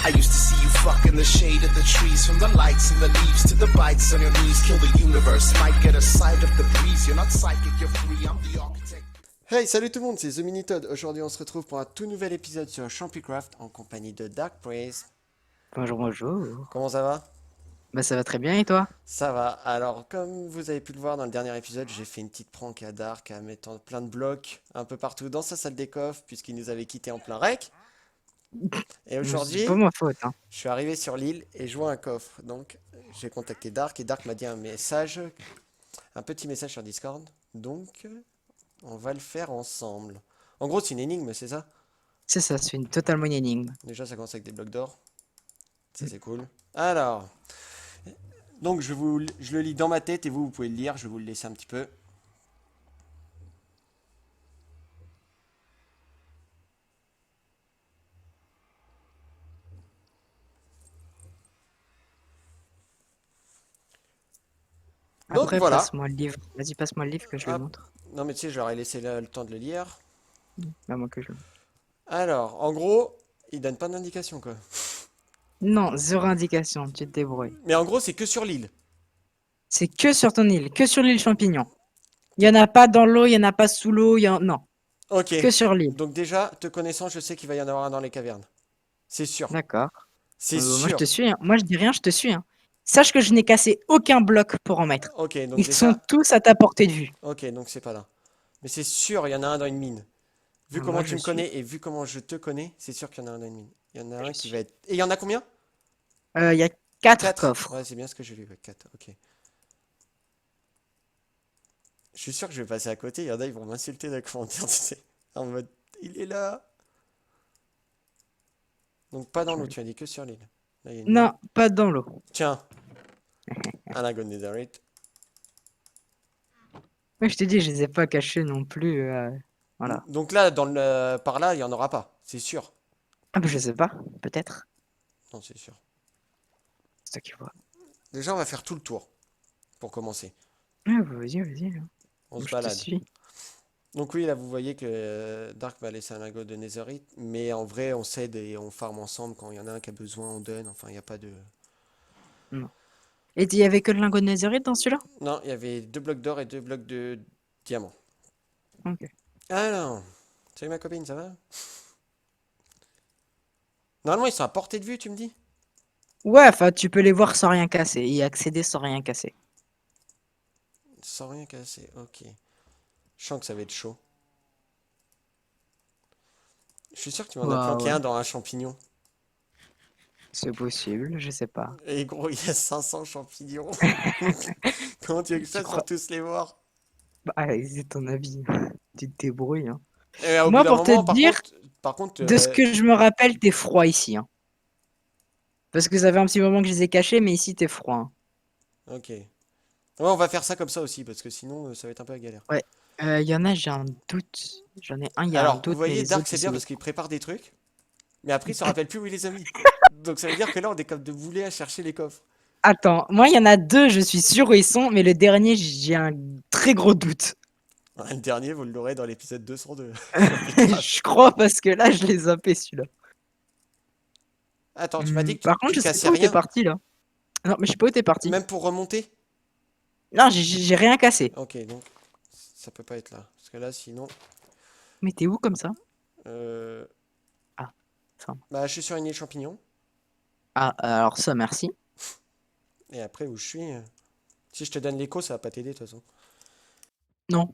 I used to see you fuck in the shade of the trees, from the lights and the leaves to the bites on your knees. Kill the universe, might get a sight of the breeze. You're not psychic, you're free, I'm the architect. Hey, salut tout le monde, c'est The Minitoad. Aujourd'hui, on se retrouve pour un tout nouvel épisode sur Champycraft en compagnie de Dark Praise. Bonjour, bonjour. Comment ça va? Bah ça va très bien et toi? Ça va. Alors, comme vous avez pu le voir dans le dernier épisode, j'ai fait une petite prank à Dark en mettant plein de blocs un peu partout dans sa salle des coffres, puisqu'il nous avait quitté en plein rec. Et C'est aujourd'hui, pas ma faute, hein. je suis arrivé sur l'île et je vois un coffre. Donc, j'ai contacté Dark et Dark m'a dit un message, un petit message sur Discord. Donc, on va le faire ensemble. En gros, c'est une énigme, c'est ça? C'est ça, c'est totalement une énigme. Déjà, ça commence avec des blocs d'or. Ça, c'est cool. Alors, donc je le lis dans ma tête et vous pouvez le lire. Je vais vous le laisser un petit peu. Donc Après, voilà. passe-moi le livre. Vas-y, passe-moi le livre que je le Hop. montre. Non, mais tu sais, je leur ai laissé le temps de le lire. Bah, moi que je le... Alors, en gros, il donne pas d'indication, quoi. Non, zéro indication, tu te débrouilles. Mais en gros, c'est que sur l'île. C'est que sur ton île, que sur l'île champignon. Il y en a pas dans l'eau, il y en a pas sous l'eau, Non, Ok. que sur l'île. Donc déjà, te connaissant, je sais qu'il va y en avoir un dans les cavernes. C'est sûr. D'accord. C'est Moi je sûr. te suis, hein. Moi je dis rien, je te suis, hein. Sache que je n'ai cassé aucun bloc pour en mettre. Ok, donc Ils sont déjà... tous à ta portée de vue. Ok, donc c'est pas là. Mais c'est sûr, il y en a un dans une mine. Vu comment Moi tu je me suis. connais et vu comment je te connais, c'est sûr qu'il y en a un dans une mine. Il y en a un Je qui suis. va être... Et il y en a combien? Il y a 4 4. coffres. Ouais, c'est bien ce que j'ai lu. 4, ok. Je suis sûr que je vais passer à côté. Il y en a, ils vont m'insulter dans les commentaires, tu sais. En mode, il est là. Donc pas dans l'eau, tu as dit que sur l'île. Là, il y a une mine. Non, pas dans l'eau. Tiens, un lagon netherite. Moi je te dis, je les ai pas cachés non plus. Voilà. Donc là, par là, il y en aura pas. C'est sûr. Ah bah je sais pas, peut-être. Non, c'est sûr. C'est toi qui vois. Déjà, on va faire tout le tour. Pour commencer. Ah bah vas-y, vas-y, hein. On se Je te balade. suis. Donc oui, là, vous voyez que Dark va laisser un lagon de netherite. Mais en vrai, on s'aide et on farm ensemble. Quand il y en a un qui a besoin, on donne. Enfin, il n'y a pas de... Non. Et il y avait que le lingot de Nézérite dans celui-là? Non, il y avait 2 blocs d'or et 2 blocs de diamant. Ok. Alors, salut ma copine, ça va? Normalement, ils sont à portée de vue, tu me dis? Ouais, enfin, tu peux les voir sans rien casser, y accéder sans rien casser. Sans rien casser, ok. Je sens que ça va être chaud. Je suis sûr que tu m'en as Ouais, planqué ouais. un dans un champignon. C'est possible, je sais pas. Et gros, il y a 500 champignons. Comment tu veux que je Tu fasse crois? pour tous les voir? Bah, c'est ton avis. Tu te débrouilles, hein. Et au bout Moi, d'un pour te moment, dire, par contre, de ce que je me rappelle, t'es froid ici, hein. Parce que ça fait un petit moment que je les ai cachés, mais ici, t'es froid, hein. ok. Ouais, on va faire ça comme ça aussi, parce que sinon, ça va être un peu la galère. Ouais. Y en a, j'ai un doute. J'en ai un, il y a un Alors, vous doute, mais voyez, les Dark, autres, c'est je bien sais parce pas. qu'il prépare des trucs, mais après, il se rappelle plus où il les a mis. Donc ça veut dire que là, on est comme de boulet à chercher les coffres. Attends, moi, il y en a deux, je suis sûr où ils sont, mais le dernier, j'ai un très gros doute. Le dernier, vous l'aurez dans l'épisode 202. Champicraft. Je crois, parce que là, je l'ai zappé, celui-là. Attends, tu m'as dit que Par contre, tu je sais cassais pas où t'es rien? parti, là. Non, mais je sais pas où t'es parti. Même pour remonter? Non, j'ai rien cassé. Ok, donc ça peut pas être là. Parce que là, sinon... Mais t'es où comme ça? euh, Ah, ça. Bah, je suis sur une île champignon. Ah, alors ça, merci. Et après, où je suis... Si je te donne l'écho, ça va pas t'aider, de toute façon. Non.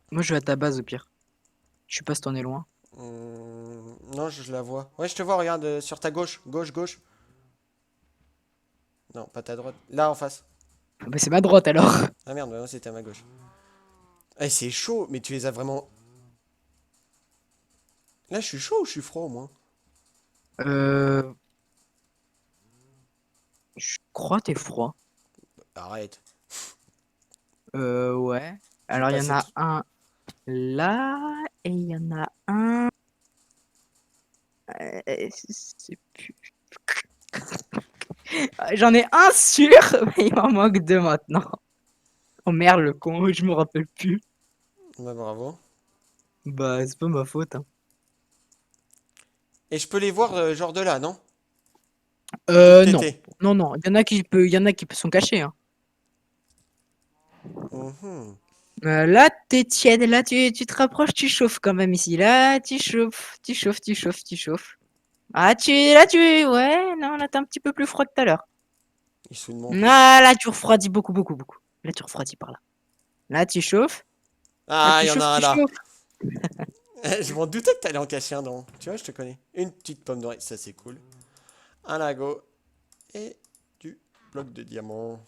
Moi, je vais à ta base, au pire. Je sais pas si t'en es loin. Non, je la vois. Ouais, je te vois, regarde, sur ta gauche. Gauche, gauche. Non, pas ta droite. Là, en face. Ah, bah, c'est ma droite, alors. Ah merde, non, c'était à ma gauche. Eh, c'est chaud, mais tu les as vraiment... Là, je suis chaud ou je suis froid, au moins? Euh... Je crois que t'es froid. Arrête. Ouais. Je vais Alors, il y en passer... a un là, et il y en a un... c'est plus... J'en ai un sûr, mais il m'en manque deux maintenant. Oh merde, le con, je me rappelle plus. Bah, bravo. Bah, c'est pas ma faute, hein. Et je peux les voir genre de là, non? D'où Non. t'étais. Non, non. Il y en a qui sont cachés, hein. Mhm. Là, t'es tiède. Là, tu te rapproches, tu chauffes quand même ici. Là, tu chauffes. Ah, ouais, non, là, t'es un petit peu plus froid que tout à l'heure. Il se fout de mon truc. Ah, là, tu refroidis beaucoup, beaucoup, beaucoup. Là, tu refroidis par là. Là, tu chauffes. Là, Ah, il y en a un tu là. chauffes. Je m'en doutais que t'allais en cacher un dans. Tu vois, je te connais. Une petite pomme d'oreille, ça c'est cool. Un lago et du bloc de diamant.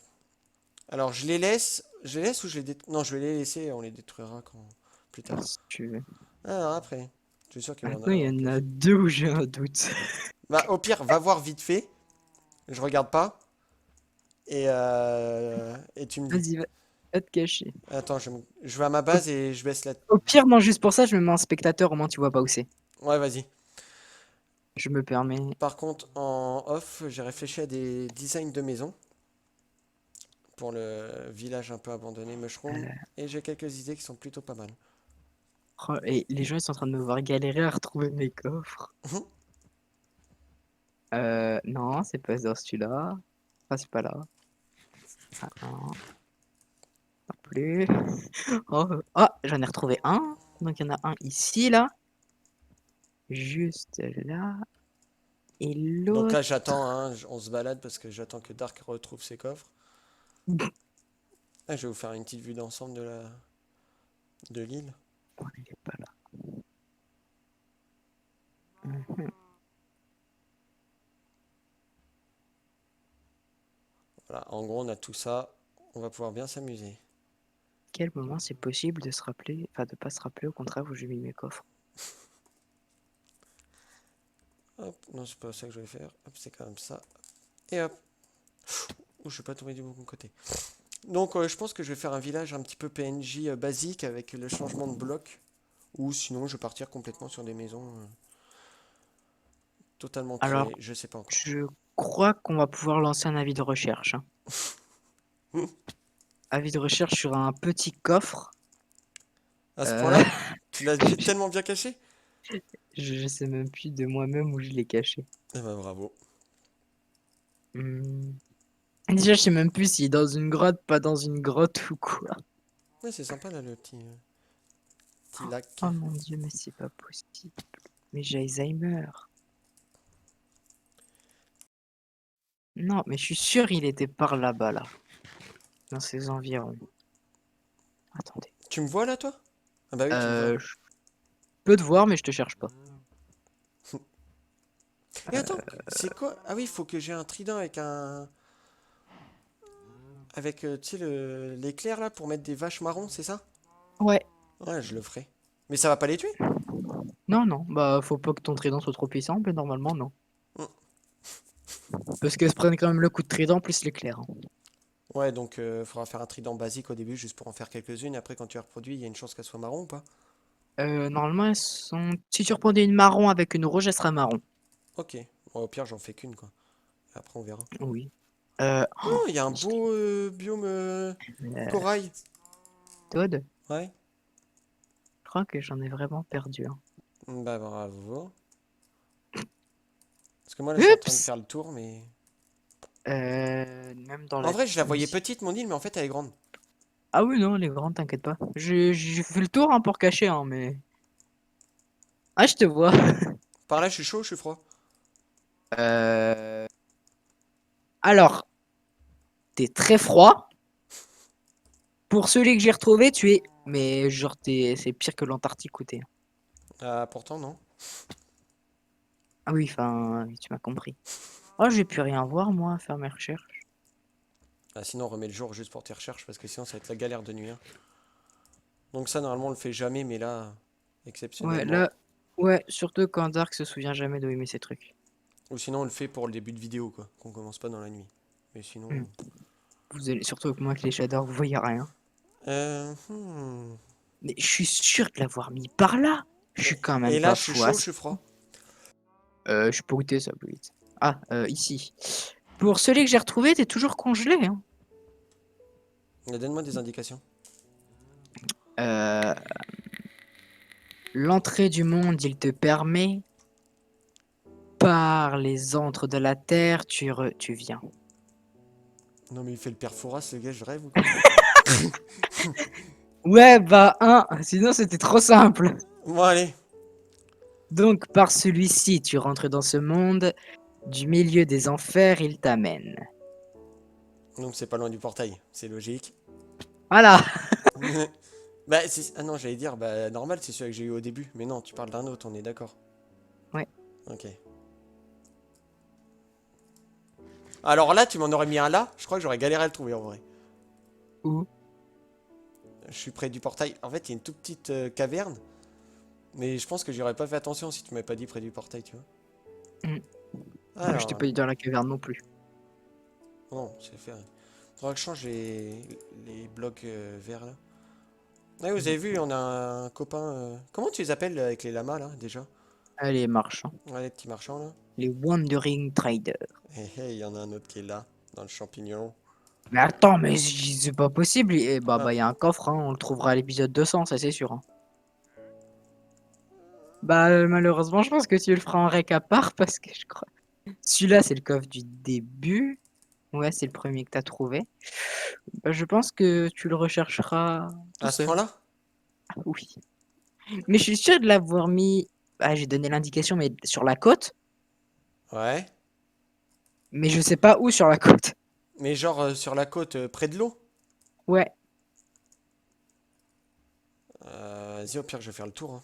Alors je les laisse. Je les laisse ou je les détruis? Non, je vais les laisser, on les détruira quand plus tard. Si tu veux. Alors après. Je suis sûr qu'il y en a Maintenant, il y un en a caché. deux où j'ai un doute. Bah au pire, va voir vite fait. Je regarde pas. Et tu me dis. Vas-y, va te cacher. Attends, je vais à ma Au, base et je baisse la. au pire, non, juste pour ça, je me mets en spectateur, au moins tu vois pas où c'est. Ouais, vas-y. Je me permets. Par contre, en off, j'ai réfléchi à des designs de maison pour le village un peu abandonné, Mushroom. Et j'ai quelques idées qui sont plutôt pas mal. Oh, et les gens, ils sont en train de me voir galérer à retrouver mes coffres. Non, c'est pas dans celui-là. Enfin, c'est pas là. Ah, non, non plus. Oh, oh, j'en ai retrouvé un. Donc, il y en a un ici, là. Juste là. Et Donc là, l'autre. j'attends, hein, on se balade parce que j'attends que Dark retrouve ses coffres. Ah, je vais vous faire une petite vue d'ensemble de l'île. Oh, il est pas là. Mhm. Voilà, en gros, on a tout ça. On va pouvoir bien s'amuser. Quel moment c'est possible de se rappeler, enfin de pas se rappeler au contraire où j'ai mis mes coffres. Hop, non, c'est pas ça que je vais faire. Hop, c'est quand même ça. Et hop. Ouh, je suis pas tombé du bon côté. Donc, je pense que je vais faire un village un petit peu PNJ basique avec le changement de bloc. Ou sinon, je vais partir complètement sur des maisons totalement Alors, créées. Je sais pas encore. je crois qu'on va pouvoir lancer un avis de recherche, hein. Avis de recherche sur un petit coffre. À ce Euh, point-là, tu l'as tellement bien caché? je sais même plus de moi-même où je l'ai caché. Eh ben, bravo. Hmm. Déjà, je sais même plus s'il est dans une grotte, pas dans une grotte ou quoi. Ouais, c'est sympa là, le petit lac. Oh mon dieu, mais c'est pas possible. Mais j'ai Alzheimer. Non, mais je suis sûr il était par là-bas, là. Dans ces environs. Attendez. Tu me vois là, toi? Ah bah oui, tu me vois. Je peux te voir, mais je te cherche pas. Et attends, c'est quoi? Ah oui, il faut que j'ai un trident avec un... Avec, tu sais, l'éclair là pour mettre des vaches marrons, c'est ça? Ouais. Ouais, je le ferai. Mais ça va pas les tuer? Non, non, bah faut pas que ton trident soit trop puissant, mais normalement non. Mm. Parce qu'elles se prennent quand même le coup de trident plus l'éclair, hein. Ouais, donc faudra faire un trident basique au début juste pour en faire quelques-unes. Après, quand tu as reproduit, il y a une chance qu'elle soit marron ou pas? Normalement, elles sont... Si tu reprends une marron avec une rouge, elle sera marron. Ok. Bon, au pire, j'en fais qu'une quoi. Après, on verra. Oui. Oh, il y a un Est-ce beau biome corail. Toad, Ouais. je crois que j'en ai vraiment perdu un. Bah bravo. Parce que moi là, je suis en train de Oups! faire le tour, mais... Même dans En la... vrai, je la voyais ici. petite, mon île, mais en fait, elle est grande. Ah oui, non, les grands, t'inquiète pas. J'ai fait le tour hein, pour cacher, hein, mais... Ah, je te vois. Par là, je suis chaud, je suis froid. Euh... Alors, t'es très froid. Pour celui que j'ai retrouvé, tu es... Mais genre, c'est pire que l'Antarctique où t'es. Ah, pourtant, non. Ah oui, enfin, tu m'as compris. Oh, j'ai pu rien voir, moi, à faire mes recherches. Ah, sinon, on remet le jour juste pour tes recherches, parce que sinon, ça va être la galère de nuit, hein. Donc ça, normalement, on le fait jamais, mais là, Ouais, exceptionnellement. là... Ouais, surtout quand Dark se souvient jamais d'où il met ses trucs. Ou sinon, on le fait pour le début de vidéo, quoi. Qu'on commence pas dans la nuit. Mais Hmm. sinon... Vous allez... Surtout que moi, avec les shaders, vous voyez rien. Hmm. Mais je suis sûr de l'avoir mis par là. Je suis quand Et même là, pas je suis fou. Ah, chaud, je suis froid. je suis pas goûté ça plus vite. Ah, ici. Pour celui que j'ai retrouvé, t'es toujours congelé, hein. Donne-moi des indications. Euh, L'entrée du monde, il te permet par les antres de la terre, tu viens. Non, mais il fait le père Fouras, ce gars, je rêve ou quoi? Ouais, bah, sinon c'était trop simple. Bon, allez. Donc, par celui-ci, tu rentres dans ce monde. Du milieu des enfers, il t'amène. Donc, c'est pas loin du portail, c'est logique. Voilà. Bah, ah non, j'allais dire, bah, normal, c'est celui que j'ai eu au début. Mais non, tu parles d'un autre, on est d'accord. Ouais. Ok. Alors là, tu m'en aurais mis un là, je crois que j'aurais galéré à le trouver en vrai. Où? Je suis près du portail. En fait, il y a une toute petite caverne. Mais je pense que j'aurais pas fait attention si tu m'avais pas dit près du portail, tu vois. Mm. Alors, Je t'ai pas dit dans la caverne non plus. non, c'est fait. Faudra que je change les blocs verts là. Ouais, vous avez vu, on a un copain. Comment tu les appelles avec les lamas là déjà? Allez, marchand. Ouais, les petits marchands là. Les Wandering Traders. Il y en a un autre qui est là, dans le champignon. Mais attends, mais c'est pas possible. Et Ah, bah, y a un coffre, hein, on le trouvera à l'épisode 200, ça c'est sûr. Hein. Bah, malheureusement, je pense que tu le feras en rec à part parce que je crois. Celui-là, c'est le coffre du début. Ouais, c'est le premier que t'as trouvé. Bah, je pense que tu le rechercheras tout à ce seul. point-là? Oui. Mais je suis sûr de l'avoir mis. Ah, j'ai donné l'indication, mais sur la côte. Ouais. Mais je sais pas où sur la côte. Mais genre sur la côte, près de l'eau? Ouais. Vas-y, au pire, je vais faire le tour, hein.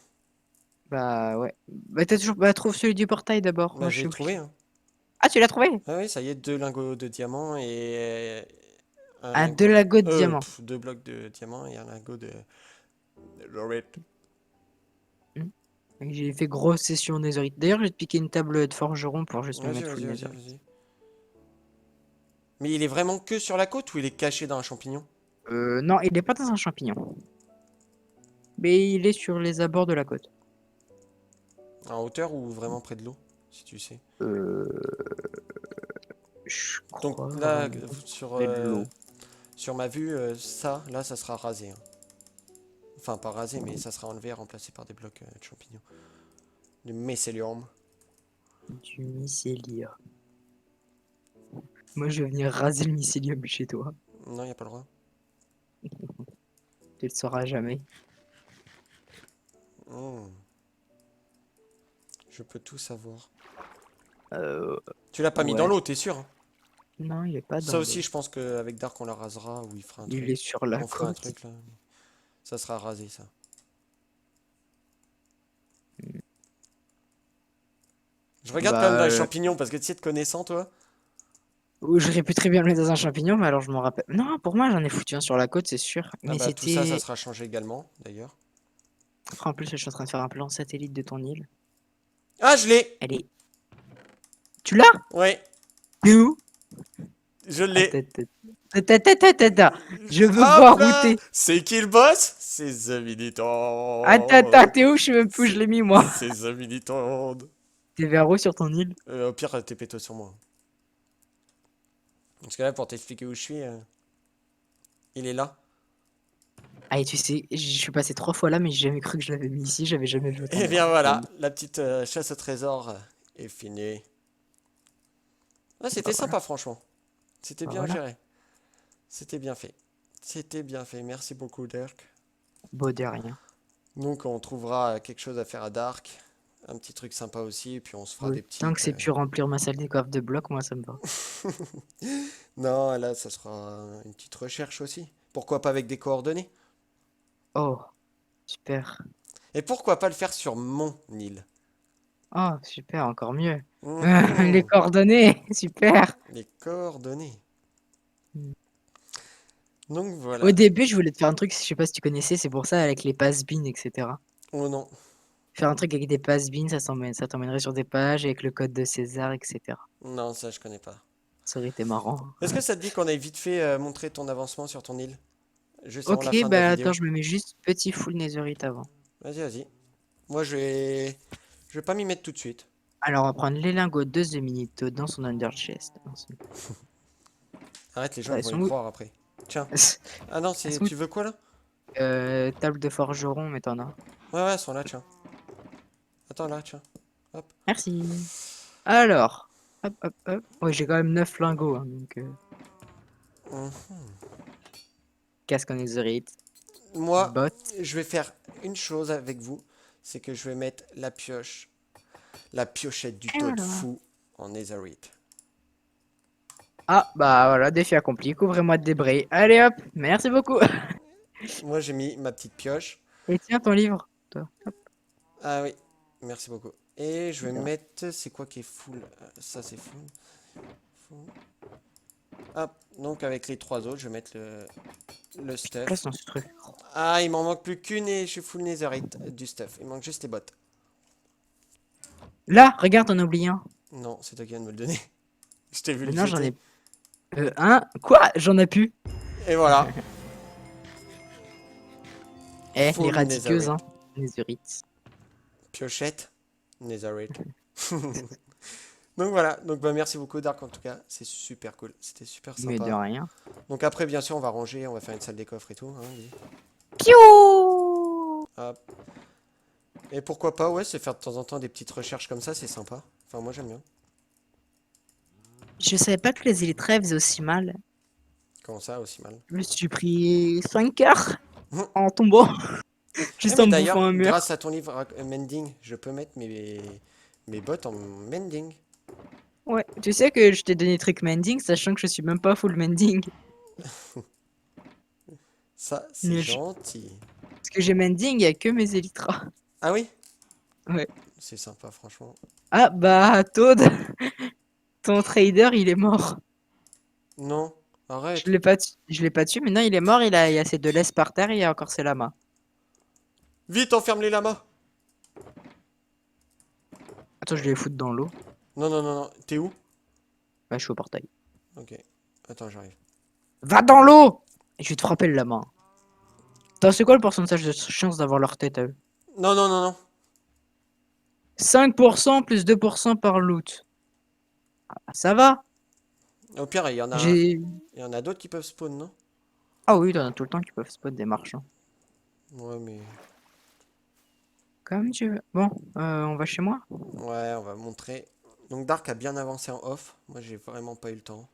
Bah, ouais. Bah, t'as toujours. Bah, trouve celui du portail d'abord. Bah, Moi, je j'ai sais où. trouvé, hein. Ah, tu l'as trouvé? Ah oui, ça y est, 2 lingots de diamant et un Ah, deux lingot. lingots de diamant. 2 blocs de diamant et un lingot de lorette. J'ai fait grosse session netherite. D'ailleurs, je vais te piquer une table de forgeron pour juste me Vas-y, mettre full vas-y, vas-y, netherite. vas-y. Mais il est vraiment que sur la côte ou il est caché dans un champignon? Non, il est pas dans un champignon. Mais il est sur les abords de la côte. En hauteur ou vraiment près de l'eau, si tu sais. Je Donc crois là, vraiment sur, près de l'eau. sur ma vue, ça, là, ça sera rasé, hein. Enfin, pas rasé, mais ça sera enlevé et remplacé par des blocs de champignons. Du mycélium. Du mycélium. Moi, je vais venir raser le mycélium chez toi. Non, y a pas le droit. Tu le sauras jamais. Hmm. Je peux tout savoir. Euh, Tu l'as pas mis Ouais. dans l'eau, t'es sûr, hein? Non, il est pas dans Ça aussi, l'eau. je pense qu'avec Dark, on la rasera ou il fera un Il truc. est sur la On fera un côte. truc là. Ça sera rasé, ça. Je regarde quand même dans les champignons parce que tu sais, te connaissant, toi. J'aurais pu très bien le mettre dans un champignon, mais alors je m'en rappelle. Non, pour moi, j'en ai foutu un sur la côte, c'est sûr. Ah Mais bah, tout ça, ça c'était. sera changé également, d'ailleurs. En plus, je suis en train de faire un plan satellite de ton île. Ah, je l'ai! Elle est. Tu l'as? Ouais, T'es où? je l'ai. Attends. Je veux Hop voir où là! t'es. C'est qui le boss? C'est The Militant. Attends, t'es où? Je sais même plus où je l'ai mis, moi. C'est The Militant. T'es vers où sur ton île? Au pire, t'es péto sur moi. Parce que là, pour t'expliquer où je suis, il est là. Ah, et tu sais, je suis passé 3 fois là, mais j'ai jamais cru que je l'avais mis ici. J'avais jamais vu autant Et de bien trucs. voilà, la petite chasse au trésor est finie. Ah, c'était Bah, sympa, franchement. C'était Bah, bien voilà. géré. C'était bien fait. C'était bien fait. Merci beaucoup, Dirk. Beau de rien. Donc, on trouvera quelque chose à faire à Dark. Un petit truc sympa aussi. Et puis, on se fera des petits. Tant que c'est pu remplir ma salle des coffres de blocs, moi ça me va. Non, là, ça sera une petite recherche aussi. Pourquoi pas avec des coordonnées? Oh, super. Et pourquoi pas le faire sur mon île? Oh, super, encore mieux. Mhm. Les coordonnées, super. Les coordonnées. Hmm. Donc, voilà. Au début, je voulais te faire un truc, je sais pas si tu connaissais, c'est pour ça avec les pass-bins, etc. Oh non. Faire un truc avec des pass-bins, ça t'emmènerait sur des pages avec le code de César, etc. Non, ça, je connais pas. Ça aurait été marrant. Est-ce que ça te dit qu'on aille vite fait montrer ton avancement sur ton île? Juste avant la Ok, fin de la bah vidéo. attends, je me mets juste petit full netherite avant. Vas-y, vas-y. Moi, je vais pas m'y mettre tout de suite. Alors, on va prendre les lingots de The Minito dans son under chest. Arrête, les gens Ah, ils ils vont sont y où? croire après. Tiens. Ah non, Elles sont où? tu veux quoi là? Table de forgeron, mais t'en as. Ouais, ouais, elles sont là, tiens. Attends là, tiens. Hop. Merci. Alors, hop, hop, hop. Ouais, j'ai quand même 9 lingots, hein, donc Mhm. casque en netherite, Moi, bottes. je vais faire une chose avec vous, c'est que je vais mettre la piochette du Et Toad voilà. fou en netherite. Ah, bah voilà, défi accompli. Couvrez-moi de débris. Allez hop, merci beaucoup. Moi, j'ai mis ma petite pioche. Et tiens ton livre, toi. Hop, Ah oui, merci beaucoup. Et je vais de rien. mettre, c'est quoi qui est full? Ça, c'est full. Full. Hop, donc avec les trois autres, je vais mettre le Place stuff. dans ce truc. Ah, il m'en manque plus qu'une et je suis full netherite du stuff. Il manque juste les bottes. Là, regarde, on a oublié un. Non, c'est toi qui viens de me le donner. Je t'ai vu Mais le non, j'en jeter. ai. Un. Quoi? J'en ai plus. Et voilà, Eh, les full radiqueuses, netherite. hein. Netherite. Piochette, netherite. Donc voilà, donc bah merci beaucoup Dark en tout cas, c'est super cool, c'était super Mais de sympa. rien. Donc après bien sûr on va ranger, on va faire une salle des coffres et tout. Hein, Piou! hop. Et pourquoi pas, ouais, c'est faire de temps en temps des petites recherches comme ça, c'est sympa. Enfin moi j'aime bien. Je savais pas que les élytres faisaient aussi mal. Comment ça aussi mal. Je me suis pris 5 quarts Hum. en tombant. Eh Juste mais en me d'ailleurs, bouffant un mur. grâce à ton livre Mending, je peux mettre mes bottes en Mending. Ouais, tu sais que je t'ai donné truc mending, sachant que je suis même pas full mending. Ça, c'est Nul. gentil. Parce que j'ai mending, y a que mes élytras. Ah oui? Ouais. C'est sympa franchement. Ah bah, Toad, ton trader, il est mort. Non, Je arrête. l'ai pas, je l'ai pas tué, mais non, il est mort, il y a ses deux laisses par terre, il y a encore ses lamas. Vite, enferme les lamas. Attends, je vais les foutre dans l'eau. Non, non, non, non. T'es où? Ouais, je suis au portail. Ok. Attends, j'arrive. Va dans l'eau! Et je vais te frapper le lama. Attends, c'est quoi le pourcentage de chance d'avoir leur tête à eux? Non, non, non, non. 5% plus 2% par loot. Ah, ça va. Au pire, J'ai... il y en a d'autres qui peuvent spawn, non? Ah oui, t'en as tout le temps qui peuvent spot des marchands. Ouais, mais... Comme tu veux. Bon, on va chez moi? Ouais, on va montrer. Donc Dark a bien avancé en off. Moi, j'ai vraiment pas eu le temps.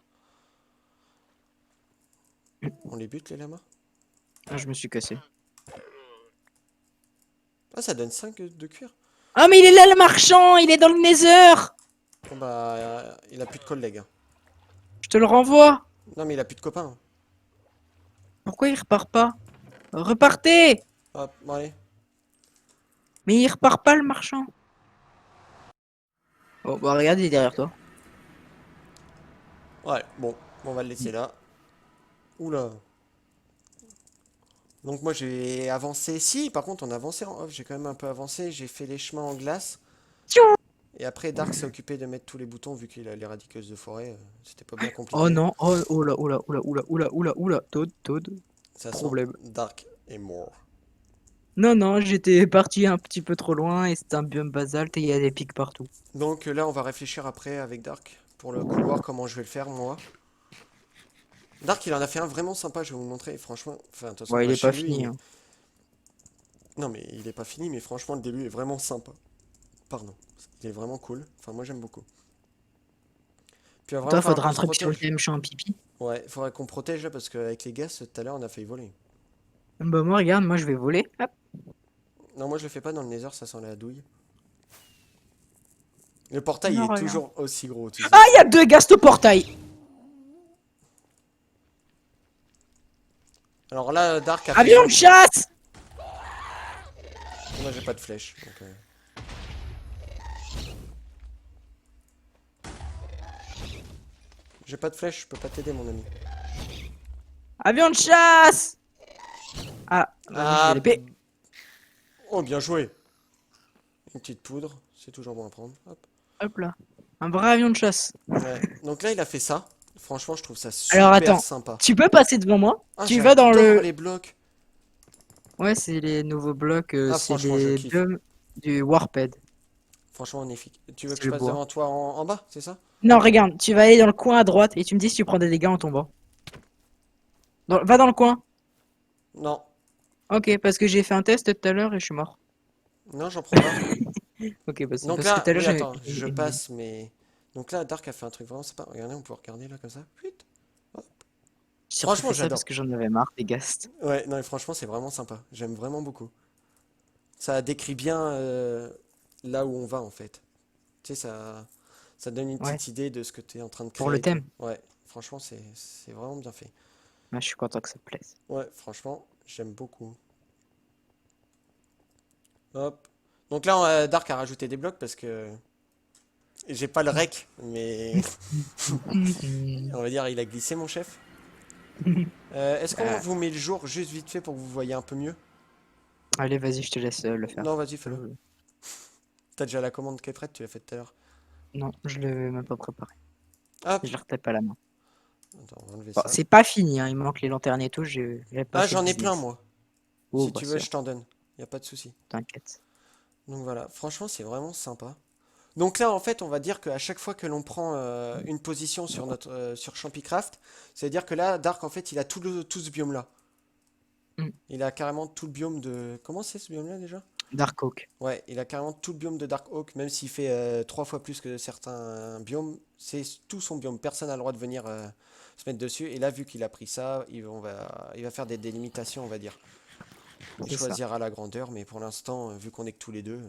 On les bute, les lamas? Ah, je me suis cassé. Ah, ça donne 5 de cuir. Ah, mais il est là le marchand! Il est dans le nether! Bon, bah, il a plus de collègues. Hein. Je te le renvoie! Non, mais il a plus de copains. Hein. Pourquoi il repart pas? Repartez! Hop, bon, allez. Mais il repart pas le marchand. Oh, bah regarde, il est derrière toi. Ouais, bon, on va le laisser là. Oula. Donc moi j'ai avancé. Si, par contre on a avancé en off, j'ai quand même un peu avancé. J'ai fait les chemins en glace. Et après Dark s'est occupé de mettre tous les boutons vu qu'il a les radiqueuses de forêt. C'était pas bien Oh compliqué. non, oh, oh là, oh là, oh là, oh là, oh là, oh là, oh là, Toad, Toad, Ça sent problème. Dark est mort. Non, non, j'étais parti un petit peu trop loin et c'était un biome basalte et il y a des pics partout. Donc là on va réfléchir après avec Dark pour le couloir comment je vais le faire moi. Dark il en a fait un vraiment sympa, je vais vous montrer. Franchement, enfin de toute façon on Ouais, il va est chez pas lui. fini, hein. Non mais il est pas fini, mais franchement le début est vraiment sympa. Pardon, il est vraiment cool. Enfin moi j'aime beaucoup. Puis il va vraiment Toi, falloir faudra qu'on un se truc sur protège. lequel je suis en pipi. Ouais, il faudrait qu'on protège là parce qu'avec les gaz tout à l'heure on a failli voler. Bah moi, regarde, moi je vais voler. Hop. Non, moi je le fais pas dans le Nether, ça sent la douille. Le portail il Non, est regarde. toujours aussi gros, tu sais. Ah, il y a deux ghasts au portail! Alors là, Dark a fait Avion son... de chasse! Moi j'ai pas de flèche. Donc, j'ai pas de flèche, je peux pas t'aider mon ami. Avion de chasse! Ah, vas-y, je Ah, vais l'épée. oh bien joué. Une petite poudre, c'est toujours bon à prendre. Hop. Hop là. Un vrai avion de chasse. Ouais. Donc là il a fait ça. Franchement je trouve ça Alors super attends, sympa. tu peux passer devant moi? Ah Tu vas dans j'adore le... les blocs. Ouais, c'est les nouveaux blocs, Ah c'est franchement je les kiffe. biomes du Warped. Franchement magnifique. Tu veux que C'est je le passe bois. devant toi en bas, c'est ça? Non, regarde, tu vas aller dans le coin à droite et tu me dis si tu prends des dégâts en tombant. Va dans le coin. Non. Ok, parce que j'ai fait un test tout à l'heure et je suis mort. Non j'en prends pas. Ok, Donc parce que là, tout à l'heure oui j'ai... attends, je passe mais... Donc là, Dark a fait un truc vraiment sympa. Regardez, on peut regarder là comme ça. Puit. J'ai surtout Franchement, fait ça j'adore. parce que j'en avais marre des ghasts. Ouais, non, mais franchement, c'est vraiment sympa. J'aime vraiment beaucoup. Ça décrit bien là où on va en fait. Tu sais, ça donne une Ouais, petite idée de ce que tu es en train de pour le créer et tout. thème. Ouais, franchement, c'est vraiment bien fait. Moi, je suis content que ça te plaise. Ouais, franchement, j'aime beaucoup. Hop. Donc là, Dark a rajouté des blocs parce que j'ai pas le rec, mais on va dire il a glissé mon chef. Est-ce qu'on Bah, vous met le jour juste vite fait pour que vous voyez un peu mieux? allez, vas-y, je te laisse le Non, faire. vas-y, fais-le. Euh, T'as déjà la commande qui est prête, tu l'as faite tout à l'heure. non, je l'ai même pas préparé. Hop. Je le retape à la main. Attends, on va enlever Bon, ça. c'est pas fini, hein, il manque les lanternes et tout, j'ai pas Ah, fait de j'en ai plein, business. moi. Oh, Si bah tu veux, c'est je t'en donne. Y a pas de souci. t'inquiète. Donc voilà, franchement, c'est vraiment sympa. Donc là, en fait, on va dire qu'à chaque fois que l'on prend une position sur sur Champicraft, c'est-à-dire que là, Dark, en fait, il a tout ce biome-là. Hmm. Il a carrément tout le biome de... Comment c'est ce biome-là déjà? Dark Oak. Ouais, il a carrément tout le biome de Dark Oak, même s'il fait 3 fois plus que certains biomes, c'est tout son biome. Personne n'a le droit de venir se mettre dessus. Et là, vu qu'il a pris ça, il va faire des délimitations, on va dire. Il C'est ça. choisira la grandeur, mais pour l'instant, vu qu'on est que tous les deux,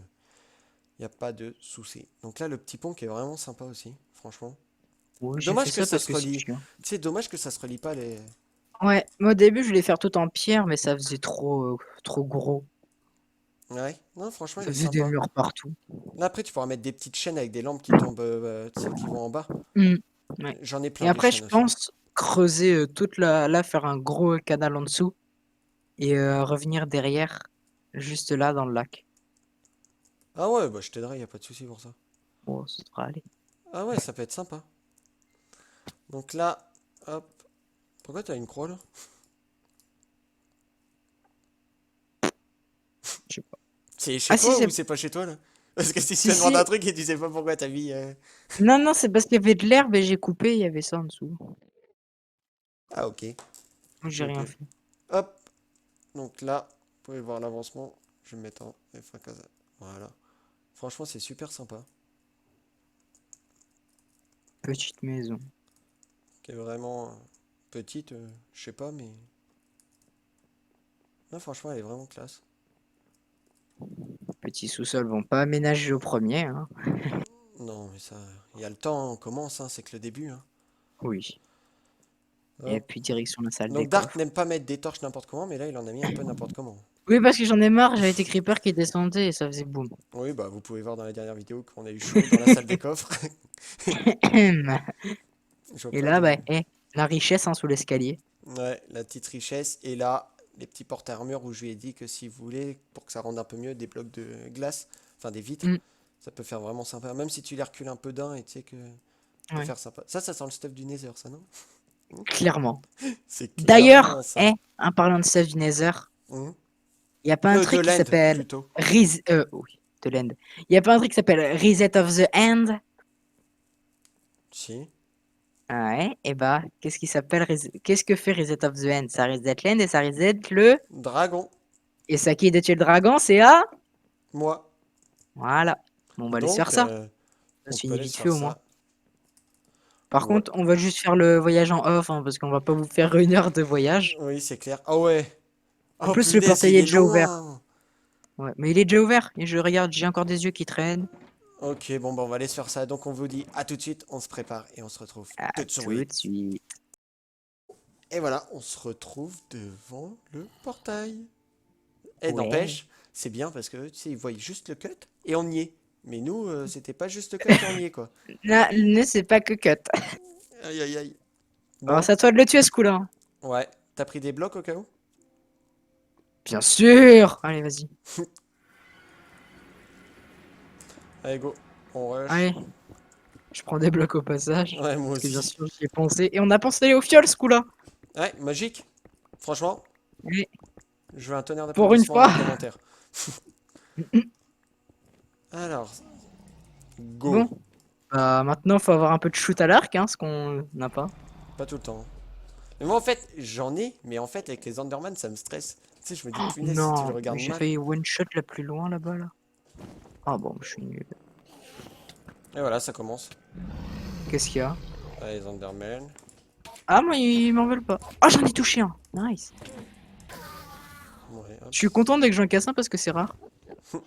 il n'y a pas de souci. Donc là, le petit pont qui est vraiment sympa aussi, franchement. Ouais, j'ai fait Dommage que ça ça parce se que c'est relie. chiant. Tu sais, dommage que ça se relie pas les. Ouais, moi au début je voulais faire tout en pierre, mais ça faisait trop gros. Ouais, non, franchement, il Ça est faisait des sympa. murs partout. Là, après, tu pourras mettre des petites chaînes avec des lampes qui tombent, tu sais, qui vont en bas. Hmm, ouais. J'en ai Et plein des après, je chaînes aussi. pense creuser toute là, faire un gros canal en dessous et revenir derrière, juste là dans le lac. Ah ouais, bah je t'aiderai, y a pas de souci pour ça. Oh, ça devrait aller. Ah ouais, ça peut être sympa. Donc là, hop. Pourquoi t'as une croix là? Je sais pas. C'est chez Ah si, toi ou c'est... c'est pas chez toi là? Parce que si je Si, te demande un si. truc et tu sais pas pourquoi t'as mis. Non, non, c'est parce qu'il y avait de l'herbe et j'ai coupé, il y avait ça en dessous. Ah ok. Moi, j'ai Ok. rien fait. Hop. Donc là, vous pouvez voir l'avancement. Je vais me mettre en F1 casa. Voilà. Franchement, c'est super sympa. Petite maison. Qui est vraiment petite, je sais pas, mais. Non, franchement, elle est vraiment classe. Petit sous-sol, bon, pas aménager au premier, hein. Non, mais ça, il y a le temps, on commence, hein, c'est que le début, hein. Oui. Et Hop. puis direction la salle des Donc Dark coffres. n'aime pas mettre des torches n'importe comment, mais là il en a mis un peu n'importe comment. Oui, parce que j'en ai marre, j'avais été creeper qui descendait et ça faisait boum. Oui, bah vous pouvez voir dans la dernière vidéo qu'on a eu chaud dans la salle des coffres. Je vois Et pas là, de... bah, la richesse hein, sous l'escalier. Ouais, la petite richesse. Et là, les petits porte-armures où je lui ai dit que si vous voulez, pour que ça rende un peu mieux, des blocs de glace, enfin des vitres, Mm, ça peut faire vraiment sympa. Même si tu les recules un peu d'un et tu sais que ça peut ouais, faire sympa. Ça sent le stuff du Nether, ça, non? clairement. C'est D'ailleurs, clairement ça. en parlant de stuff du Nether, Mhm. il y a pas un De truc qui l'end, s'appelle plutôt. Oui, de l'end. Il y a pas un truc qui s'appelle Reset of the End. Si. Ah ouais, et bah, qu'est-ce que fait Reset of the End? Ça reset l'end et ça reset le. Dragon. Et ça qui est de tuer le dragon, c'est A. Moi. Voilà. Bon, on va aller se faire Donc, ça. Ça on se peut finit aller se vite fait faire au moins. ça. Par Ouais. contre, on va juste faire le voyage en off, hein, parce qu'on va pas vous faire 1 heure de voyage. Oui, c'est clair. Ah ouais. En Oh plus, le punaise, portail il est est déjà ouvert. loin. Ouais, mais il est déjà ouvert. Et je regarde, j'ai encore des yeux qui traînent. Ok, bon, bah, on va aller se faire ça. Donc, on vous dit à tout de suite. On se prépare et on se retrouve À tout de tout de suite. suite. Et voilà, on se retrouve devant le portail. Et Ouais. n'empêche, c'est bien parce que, tu sais, ils voient juste le cut et on y est. Mais nous, c'était pas juste le cut et on y est, quoi. Là, ne c'est pas que cut. Aïe, aïe, aïe. Alors, Bon, c'est à toi de le tuer, ce coup-là, hein. ouais. T'as pris des blocs au cas où? Bien sûr. Allez, vas-y. Allez, go. On rush. Allez. Je prends des blocs au passage. Ouais, moi Parce que bien aussi. sûr, j'y ai pensé. Et on a pensé aller au fiole, ce coup-là. Ouais, magique. Franchement, Et je veux un tonnerre pour une d'applaudissements dans fois. les commentaires. Alors, Bon. go. Bah, maintenant, faut avoir un peu de shoot à l'arc, hein, ce qu'on n'a pas. Pas tout le temps. Mais moi, en fait, j'en ai, mais en fait, avec les Enderman, ça me stresse. Tu sais, je me dis, punaise, si tu le Non, mais regardes j'ai mal. failli one shot la plus loin là-bas, là. Ah bon, je suis nul. Et voilà, ça commence. Qu'est-ce qu'il y a? Ah, les Endermen. Ah, moi, ils m'en veulent pas. Ah, j'en ai touché un. Nice. Ouais, hop. Je suis content dès que j'en casse un parce que c'est rare. Oh,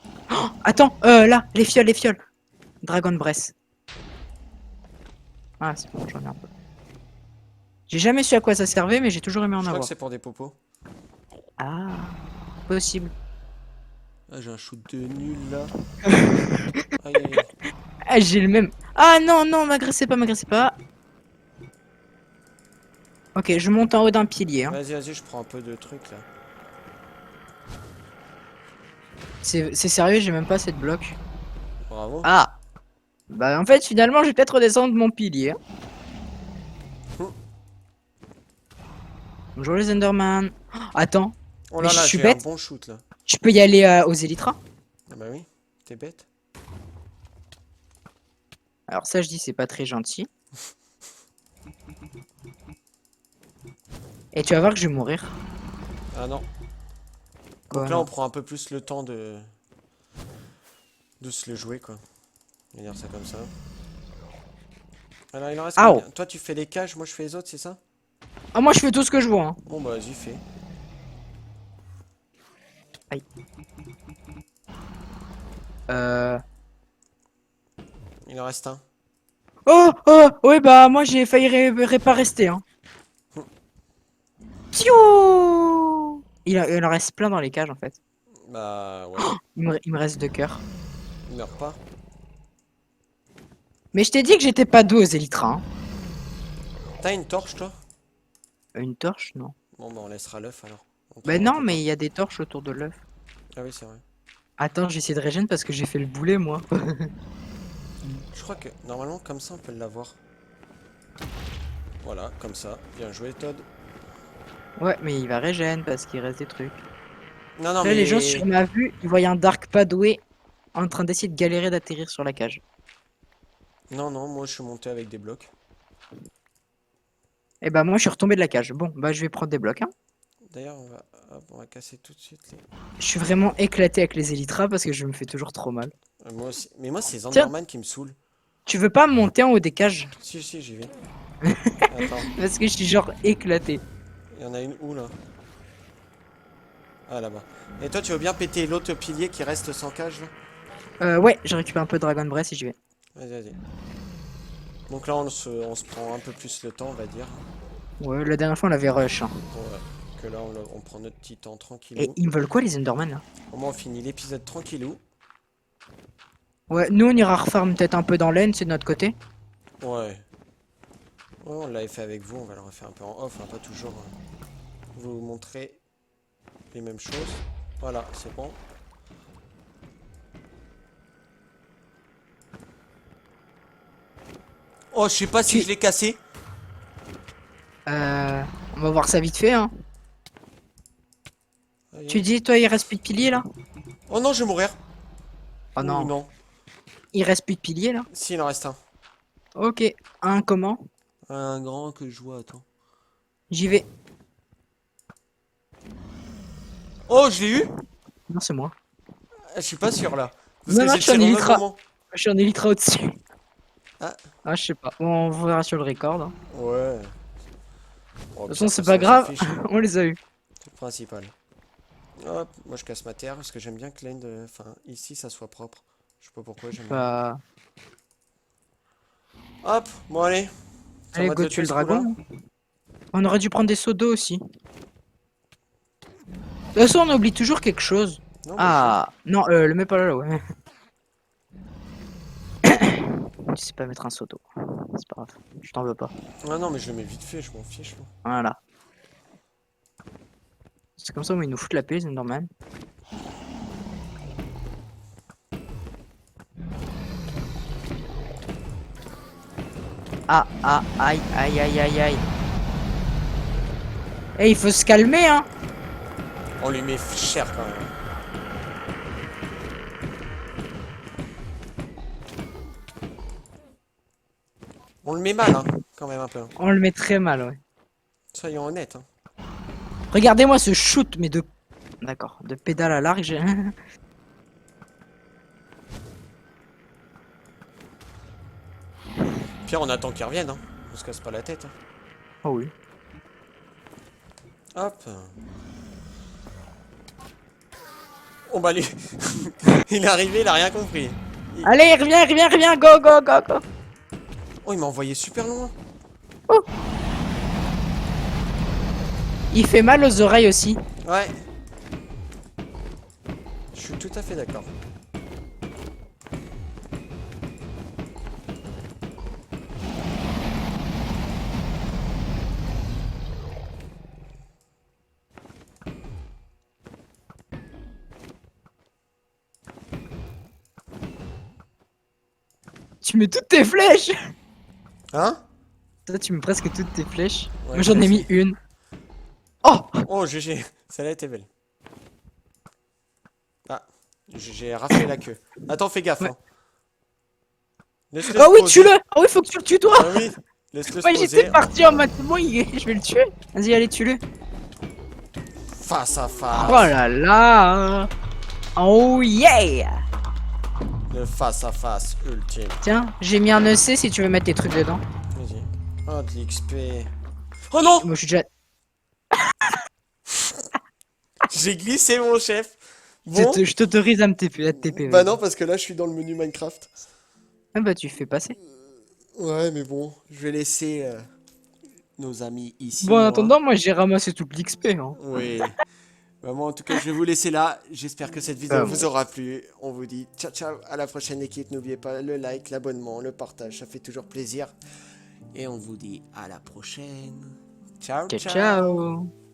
attends, là, les fioles, les fioles. Dragon Breath. Ah, c'est bon, j'en ai un peu. J'ai jamais su à quoi ça servait, mais j'ai toujours aimé Je en crois que avoir. c'est pour des popos. Ah, possible. Ah, j'ai un shoot de nul là. Aïe, aïe, aïe. Ah, j'ai le même. Ah non, non, m'agressez pas, m'agressez pas. Ok, je monte en haut d'un pilier. Hein. Vas-y, vas-y, je prends un peu de trucs là. C'est sérieux, j'ai même pas assez de blocs. Bravo. Ah, bah en fait, finalement, je vais peut-être redescendre mon pilier. Hum. Bonjour les Enderman. Oh, attends, Oh mais là je là, suis j'ai un bête. bon shoot là. Je peux y aller aux Elytras? Ah bah oui, t'es bête. Alors ça, je dis, c'est pas très gentil. Et tu vas voir que je vais mourir. Ah non. Quoi, Donc là, non on prend un peu plus le temps de se le jouer quoi. On va dire ça comme ça. Alors il en reste Au. combien? Toi tu fais les cages, moi je fais les autres, c'est ça? Ah, moi, je fais tout ce que je vois. Hein. Bon bah vas-y, fais. Aïe. Euh... Il en reste un. Oh, oh, ouais, bah moi j'ai failli pas rester. Hein. Piou il en reste plein dans les cages en fait. Bah ouais. Il me reste 2 cœurs. Il meurt pas. Mais je t'ai dit que j'étais pas doux aux Elytras. Hein. T'as une torche toi? Une torche, non. Bon bah on laissera l'œuf alors. On Bah prend- non, on peut mais pas. il y a des torches autour de l'œuf. Ah oui c'est vrai. Attends, j'ai essayé de régène parce que j'ai fait le boulet moi. Je crois que normalement comme ça on peut l'avoir. Voilà, comme ça. Bien joué Todd. Ouais, mais il va régène parce qu'il reste des trucs. Non non Là, mais... les gens sur ma vue, ils voient un Dark Padway en train d'essayer de galérer d'atterrir sur la cage. Non non, moi je suis monté avec des blocs. Et bah moi je suis retombé de la cage. Bon, bah je vais prendre des blocs. Hein. D'ailleurs on va casser tout de suite les... Je suis vraiment éclaté avec les Elytras parce que je me fais toujours trop mal. Moi aussi. Mais moi c'est les Tiens. Enderman qui me saoulent. Tu veux pas monter en haut des cages? Si si j'y vais. Attends, Parce que je suis genre éclaté. il y en a une où là? Ah là-bas. Et toi tu veux bien péter l'autre pilier qui reste sans cage là? Ouais, je récupère un peu de Dragon Breath et j'y vais. Vas-y vas-y. Donc là on se prend un peu plus le temps on va dire. Ouais, la dernière fois on avait rush. Hein. Ouais. Que là on prend notre petit temps Et tranquillou. ils me veulent quoi les Enderman là? Au moins on finit l'épisode tranquillou. Ouais, nous on ira refarm peut-être un peu dans l'aine, c'est de notre côté. Ouais. Ouais on l'avait fait avec vous, on va le refaire un peu en off, hein, pas toujours vous montrer les mêmes choses. Voilà, c'est bon. Oh, je sais pas si je l'ai cassé. On va voir ça vite fait. Hein. Aïe, Tu aïe. dis, toi il reste plus de piliers là? Oh non, je vais mourir. Oh Ouh, non, non. il reste plus de piliers là? Si, il en reste un. Ok, un comment? Un grand que je vois, attends. J'y vais. Oh, je l'ai eu. Non, c'est moi. Je suis pas sûr là. Parce Non, que non, j'ai je suis un tiré au même Elytra. moment. Je suis un Elytra au-dessus. Ah. Ah, je sais pas. Bon, on verra sur le record. Hein. Ouais. Oh, De toute façon, c'est pas grave. On les a eu. C'est le principal. Hop, moi je casse ma terre parce que j'aime bien que l'end, enfin ici ça soit propre. Je sais pas pourquoi j'aime bien. Bah. Hop, bon allez. Ça Allez, va te go tuer tuer le ce coup-là. dragon. On aurait dû prendre des seaux d'eau aussi. De toute façon, on oublie toujours quelque chose. Non, Ah, non, le mets pas là, ouais. Tu sais pas mettre un seau d'eau. C'est pas grave. Je t'en veux pas. Ah non, mais je le mets vite fait, je m'en fiche. Moi. Voilà. C'est comme ça où ils nous foutent la paix, les Enderman. Ah, ah, aïe, aïe, aïe, aïe, aïe. Eh, il faut se calmer, hein. On lui met cher quand même. On le met mal, hein, quand même un peu. On le met très mal, ouais. Soyons honnêtes. Hein. Regardez-moi ce shoot, mais de... D'accord, de pédale à large. Pierre, on attend qu'il revienne, hein. On se casse pas la tête. Hein. Oh oui. Hop. Oh bah lui, il est arrivé, il a rien compris. Allez, reviens, go, go, go, go. Oh, il m'a envoyé super loin. Il fait mal aux oreilles aussi. Ouais. Je suis tout à fait d'accord. Tu mets toutes tes flèches. Hein? Toi, tu mets presque toutes tes flèches. Ouais, Moi, j'en ai mis une. Oh! Oh, GG. Celle-là était belle. Ah, j'ai raflé la queue. Attends, fais gaffe. Ouais. Hein. Laisse-le Ah se oui, poser. tue-le! Ah oui, faut que tu le tues, toi! Ah oui, laisse-le se Ouais, poser. j'étais parti en mode, bon, je vais le tuer. Vas-y, allez, tue-le. Face à face. Oh là là! Oh yeah! Le face à face ultime. Tiens, j'ai mis un EC si tu veux mettre tes trucs dedans. Vas-y. Oh, de l'XP. Oh non! Moi, je suis déjà. J'ai glissé mon chef. Bon. Je t'autorise à me TP. À te TP, Bah vas-y. non, parce que là, je suis dans le menu Minecraft. Ah bah, tu fais passer. Ouais, mais bon, je vais laisser nos amis ici. Bon, en moi. attendant, moi, j'ai ramassé toute l'XP. Hein. Oui. Bah, moi, en tout cas, je vais vous laisser là. J'espère que cette vidéo vous aura plu. On vous dit ciao, ciao. À la prochaine équipe. N'oubliez pas le like, l'abonnement, le partage. Ça fait toujours plaisir. Et on vous dit à la prochaine. Ciao, Ciao, ciao. ciao.